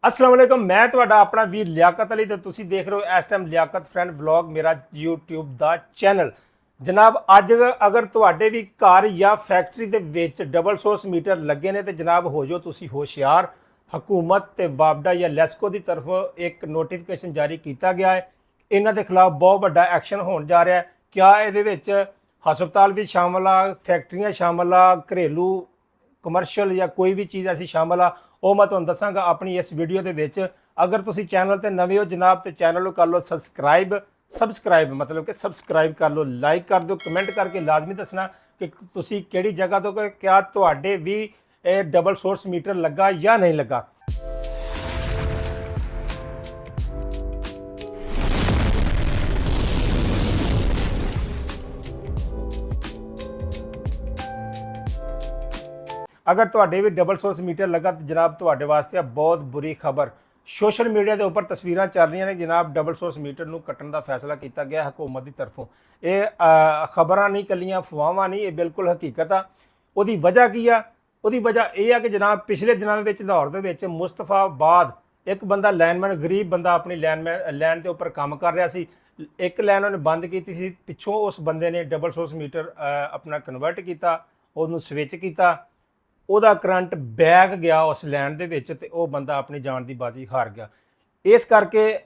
अस्सलाम वालेकुम मैं ਤੁਹਾਡਾ ਆਪਣਾ ਵੀਰ ਲਿਆਕਤ ਅਲੀ ਤੇ ਤੁਸੀਂ ਦੇਖ ਰਹੇ ਹੋ ਇਸ ਟਾਈਮ ਲਿਆਕਤ ਫਰੈਂਡ ਵਲੌਗ ਮੇਰਾ YouTube ਦਾ ਚੈਨਲ। ਜਨਾਬ ਅੱਜ ਅਗਰ ਤੁਹਾਡੇ ਵੀ ਘਰ ਜਾਂ ਫੈਕਟਰੀ ਦੇ ਵਿੱਚ ਡਬਲ ਸੋਰਸ ਮੀਟਰ ਲੱਗੇ ਨੇ ਤੇ ਜਨਾਬ ਹੋ ਜਾਓ ਤੁਸੀਂ ਹੋਸ਼ਿਆਰ। ਹਕੂਮਤ ਤੇ ਵਾਪਡਾ ਜਾਂ ਲੈਸਕੋ ਦੀ ਤਰਫੋਂ ਇੱਕ ਨੋਟੀਫਿਕੇਸ਼ਨ ਜਾਰੀ ਕੀਤਾ ਗਿਆ ਹੈ। ਇਹਨਾਂ ਦੇ ਖਿਲਾਫ ਬਹੁਤ ਵੱਡਾ ਐਕਸ਼ਨ ਹੋਣ ਜਾ ਰਿਹਾ ਹੈ। ਕਿਆ ਇਹਦੇ ਵਿੱਚ ਹਸਪਤਾਲ ਵੀ ਸ਼ਾਮਲ ਆ, ਫੈਕਟਰੀਆਂ ਸ਼ਾਮਲ ਆ, ਘਰੇਲੂ ਕਮਰਸ਼ੀਅਲ ਜਾਂ ਕੋਈ ਵੀ ਚੀਜ਼ ਐਸੀ ਸ਼ਾਮਲ ਆ ਉਹ ਮੈਂ ਤੁਹਾਨੂੰ ਦੱਸਾਂਗਾ ਆਪਣੀ ਇਸ ਵੀਡੀਓ ਦੇ ਵਿੱਚ। ਅਗਰ ਤੁਸੀਂ ਚੈਨਲ ਤੇ ਨਵੇਂ ਹੋ ਜਨਾਬ ਤੇ ਚੈਨਲ ਨੂੰ ਕਰ ਲਓ ਸਬਸਕ੍ਰਾਈਬ ਮਤਲਬ ਕਿ ਸਬਸਕ੍ਰਾਈਬ ਕਰ ਲਓ, ਲਾਈਕ ਕਰ ਦਿਓ, ਕਮੈਂਟ ਕਰਕੇ ਲਾਜ਼ਮੀ ਦੱਸਣਾ ਕਿ ਤੁਸੀਂ ਕਿਹੜੀ ਜਗ੍ਹਾ ਤੋਂ ਕਿਆ ਤੁਹਾਡੇ ਵੀ ਇਹ ਡਬਲ ਸੋਰਸ ਮੀਟਰ ਲੱਗਾ ਜਾਂ ਨਹੀਂ ਲੱਗਾ। अगर ਤੁਹਾਡੇ ਵੀ ਡਬਲ ਸੋਰਸ ਮੀਟਰ ਲੱਗਾ ਤਾਂ ਜਨਾਬ ਤੁਹਾਡੇ ਵਾਸਤੇ ਬਹੁਤ ਬੁਰੀ ਖਬਰ। ਸੋਸ਼ਲ ਮੀਡੀਆ ਦੇ ਉੱਪਰ ਤਸਵੀਰਾਂ ਚੱਲ ਰਹੀਆਂ ਨੇ ਜਨਾਬ ਡਬਲ ਸੋਰਸ ਮੀਟਰ ਨੂੰ ਕੱਟਣ ਦਾ ਫੈਸਲਾ ਕੀਤਾ ਗਿਆ ਹਕੂਮਤ ਦੀ ਤਰਫੋਂ। ਇਹ ਖਬਰਾਂ ਨਹੀਂ ਕੱਲੀਆਂ ਅਫਵਾਹਾਂ ਨਹੀਂ, ਇਹ ਬਿਲਕੁਲ ਹਕੀਕਤ ਆ। ਉਹਦੀ ਵਜ੍ਹਾ ਕੀ ਆ? ਉਹਦੀ ਵਜ੍ਹਾ ਇਹ ਆ ਕਿ ਜਨਾਬ ਪਿਛਲੇ ਦਿਨਾਂ ਵਿੱਚ ਲਾਹੌਰ ਦੇ ਵਿੱਚ ਮੁਸਤਫਾਬਾਦ ਇੱਕ ਬੰਦਾ ਲਾਈਨਮੈਨ ਗਰੀਬ ਬੰਦਾ ਆਪਣੀ ਲਾਈਨ ਦੇ ਉੱਪਰ ਕੰਮ ਕਰ ਰਿਹਾ ਸੀ। ਇੱਕ ਲਾਈਨ ਉਹਨੇ ਬੰਦ ਕੀਤੀ ਸੀ, ਪਿੱਛੋਂ ਉਸ ਬੰਦੇ ਨੇ ਡਬਲ ਸੋਰਸ ਮੀਟਰ ਆਪਣਾ ਕਨਵਰਟ ਕੀਤਾ, ਉਹਨੂੰ ਸਵਿਚ ਕੀਤਾ, ਉਹਦਾ ਕਰੰਟ ਬੈਕ ਗਿਆ ਉਸ ਲਾਈਨ ਦੇ ਵਿੱਚ ਤੇ ਉਹ ਬੰਦਾ ਆਪਣੀ ਜਾਨ ਦੀ ਬਾਜ਼ੀ ਹਾਰ ਗਿਆ। ਇਸ ਕਰਕੇ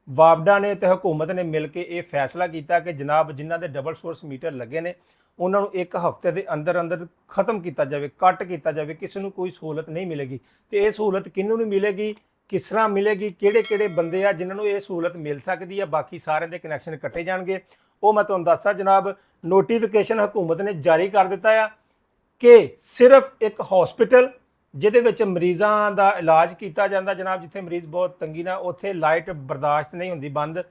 ਵਾਪਡਾ ਨੇ ਤੇ ਹਕੂਮਤ ਨੇ ਮਿਲ ਕੇ ਇਹ ਫੈਸਲਾ ਕੀਤਾ ਕਿ ਜਨਾਬ ਜਿਨ੍ਹਾਂ ਦੇ ਡਬਲ ਸੋਰਸ ਮੀਟਰ ਲੱਗੇ ਨੇ ਉਹਨਾਂ ਨੂੰ ਇੱਕ ਹਫ਼ਤੇ ਦੇ ਅੰਦਰ ਅੰਦਰ ਖਤਮ ਕੀਤਾ ਜਾਵੇ, ਕੱਟ ਕੀਤਾ ਜਾਵੇ। ਕਿਸੇ ਨੂੰ ਕੋਈ ਸਹੂਲਤ ਨਹੀਂ ਮਿਲੇਗੀ ਤੇ ਇਹ ਸਹੂਲਤ ਕਿਹਨੂੰ ਨਹੀਂ ਮਿਲੇਗੀ, ਕਿਸ ਤਰ੍ਹਾਂ ਮਿਲੇਗੀ, ਕਿਹੜੇ ਕਿਹੜੇ ਬੰਦੇ ਆ ਜਿਨ੍ਹਾਂ ਨੂੰ ਇਹ ਸਹੂਲਤ ਮਿਲ ਸਕਦੀ ਆ, ਬਾਕੀ ਸਾਰੇ ਦੇ ਕਨੈਕਸ਼ਨ ਕੱਟੇ ਜਾਣਗੇ ਉਹ ਮੈਂ ਤੁਹਾਨੂੰ ਦੱਸਦਾ। ਜਨਾਬ ਨੋਟੀਫਿਕੇਸ਼ਨ ਹਕੂਮਤ ਨੇ ਜਾਰੀ ਕਰ ਦਿੱਤਾ ਆ ਕਿ ਸਿਰਫ ਇੱਕ ਹਸਪੀਟਲ ਜਿਹਦੇ ਵਿੱਚ ਮਰੀਜ਼ਾਂ ਦਾ ਇਲਾਜ ਕੀਤਾ ਜਾਂਦਾ ਜਨਾਬ, ਜਿੱਥੇ ਮਰੀਜ਼ ਬਹੁਤ ਤੰਗੀ ਨਾਲ, ਉੱਥੇ ਲਾਈਟ ਬਰਦਾਸ਼ਤ ਨਹੀਂ ਹੁੰਦੀ ਬੰਦ।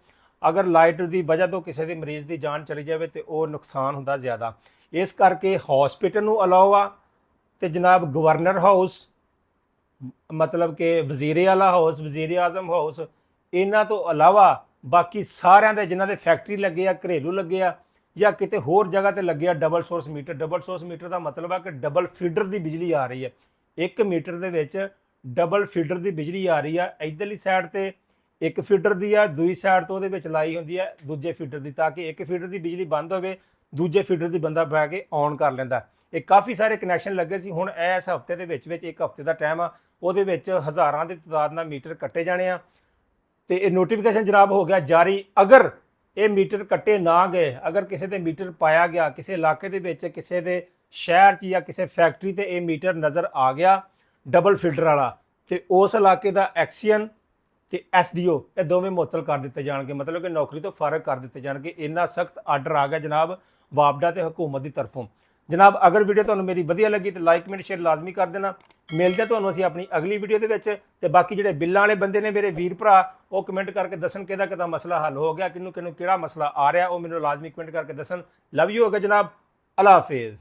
ਅਗਰ ਲਾਈਟ ਦੀ ਵਜ੍ਹਾ ਤੋਂ ਕਿਸੇ ਦੇ ਮਰੀਜ਼ ਦੀ ਜਾਨ ਚਲੀ ਜਾਵੇ ਤੇ ਉਹ ਨੁਕਸਾਨ ਹੁੰਦਾ ਜ਼ਿਆਦਾ। ਇਸ ਕਰਕੇ ਹਸਪੀਟਲ ਨੂੰ ਅਲਾਓ ਆ ਤੇ ਜਨਾਬ ਗਵਰਨਰ ਹਾਊਸ ਮਤਲਬ ਕਿ ਵਜ਼ੀਰ ਆਲਾ ਹਾਊਸ, ਵਜ਼ੀਰ ਆਜ਼ਮ ਹਾਊਸ, ਇਹਨਾਂ ਤੋਂ ਇਲਾਵਾ ਬਾਕੀ ਸਾਰਿਆਂ ਦੇ ਜਿਨ੍ਹਾਂ ਦੇ ਫੈਕਟਰੀ ਲੱਗੇ ਆ, ਘਰੇਲੂ ਲੱਗੇ ਆ ਜਾਂ ਕਿਤੇ ਹੋਰ ਜਗ੍ਹਾ ਤੇ ਲੱਗਿਆ double source meter. Double source meter ਦਾ ਮਤਲਬ ਹੈ ਕਿ ਡਬਲ ਫੀਡਰ ਦੀ ਬਿਜਲੀ ਆ ਰਹੀ ਹੈ। ਇੱਕ ਮੀਟਰ ਦੇ ਵਿੱਚ ਡਬਲ ਫੀਡਰ ਦੀ ਬਿਜਲੀ ਆ ਰਹੀ ਆ। ਇੱਧਰਲੀ ਸਾਈਡ ਤੇ ਇੱਕ ਫੀਡਰ ਦੀ ਆ, ਦੂਜੀ ਸਾਈਡ ਤੋਂ ਉਹਦੇ ਵਿੱਚ ਲਾਈ ਹੁੰਦੀ ਹੈ ਦੂਜੇ ਫੀਡਰ ਦੀ, ਤਾਂ ਕਿ ਇੱਕ ਫੀਡਰ ਦੀ ਬਿਜਲੀ ਬੰਦ ਹੋਵੇ ਦੂਜੇ ਫੀਡਰ ਦੀ ਬੰਦਾ ਬਹਿ ਕੇ ਔਨ ਕਰ ਲੈਂਦਾ। ਇਹ ਕਾਫੀ ਸਾਰੇ ਕਨੈਕਸ਼ਨ ਲੱਗੇ ਸੀ। ਹੁਣ ਇਸ ਹਫ਼ਤੇ ਦੇ ਵਿੱਚ ਇੱਕ ਹਫ਼ਤੇ ਦਾ ਟਾਈਮ ਆ, ਉਹਦੇ ਵਿੱਚ ਹਜ਼ਾਰਾਂ ਦੀ ਤਾਦਾਦ ਨਾਲ ਮੀਟਰ ਕੱਟੇ ਜਾਣੇ ਆ ਤੇ ਇਹ ਨੋਟੀਫਿਕੇਸ਼ਨ ਜਨਾਬ ਹੋ ਗਿਆ ਜਾਰੀ। ਅਗਰ ਇਹ ਮੀਟਰ ਕੱਟੇ ਨਾ ਗਏ, ਅਗਰ ਕਿਸੇ ਦੇ ਮੀਟਰ ਪਾਇਆ ਗਿਆ ਕਿਸੇ ਇਲਾਕੇ ਦੇ ਵਿੱਚ, ਕਿਸੇ ਦੇ ਸ਼ਹਿਰ 'ਚ ਜਾਂ ਕਿਸੇ ਫੈਕਟਰੀ ਤੇ ਇਹ ਮੀਟਰ ਨਜ਼ਰ ਆ ਗਿਆ ਡਬਲ ਫੀਡਰ ਵਾਲਾ, ਤੇ ਉਸ ਇਲਾਕੇ ਦਾ ਐਕਸੀਅਨ ਤੇ SDO ਇਹ ਦੋਵੇਂ ਮੁਅੱਤਲ ਕਰ ਦਿੱਤੇ ਜਾਣਗੇ, ਮਤਲਬ ਕਿ ਨੌਕਰੀ ਤੋਂ ਫਾਰਗ ਕਰ ਦਿੱਤੇ ਜਾਣਗੇ। ਇੰਨਾ ਸਖਤ ਆਰਡਰ ਆ ਗਿਆ ਜਨਾਬ ਵਾਪਡਾ ਤੇ ਹਕੂਮਤ ਦੀ ਤਰਫੋਂ। ਜਨਾਬ ਅਗਰ ਵੀਡੀਓ ਤੁਹਾਨੂੰ ਮੇਰੀ ਵਧੀਆ ਲੱਗੀ ਤਾਂ ਲਾਈਕ ਕਮੈਂਟ ਸ਼ੇਅਰ ਲਾਜ਼ਮੀ ਕਰ ਦੇਣਾ। ਮਿਲਦੇ ਤੁਹਾਨੂੰ ਅਸੀਂ ਆਪਣੀ ਅਗਲੀ ਵੀਡੀਓ ਦੇ ਵਿੱਚ। ਤੇ ਬਾਕੀ ਜਿਹੜੇ ਬਿੱਲਾਂ ਵਾਲੇ ਬੰਦੇ ਨੇ ਮੇਰੇ ਵੀਰ ਭਰਾ ਉਹ ਕਮੈਂਟ ਕਰਕੇ ਦੱਸਣ ਕਿਹਦਾ ਮਸਲਾ ਹੱਲ ਹੋ ਗਿਆ, ਕਿਹਨੂੰ ਕਿਹੜਾ ਮਸਲਾ ਆ ਰਿਹਾ ਉਹ ਮੈਨੂੰ ਲਾਜ਼ਮੀ ਕਮੈਂਟ ਕਰਕੇ ਦੱਸਣ। ਲਵ ਯੂ ਹੋ ਗਿਆ ਜਨਾਬ, ਅੱਲਾ ਹਾਫਿਜ਼।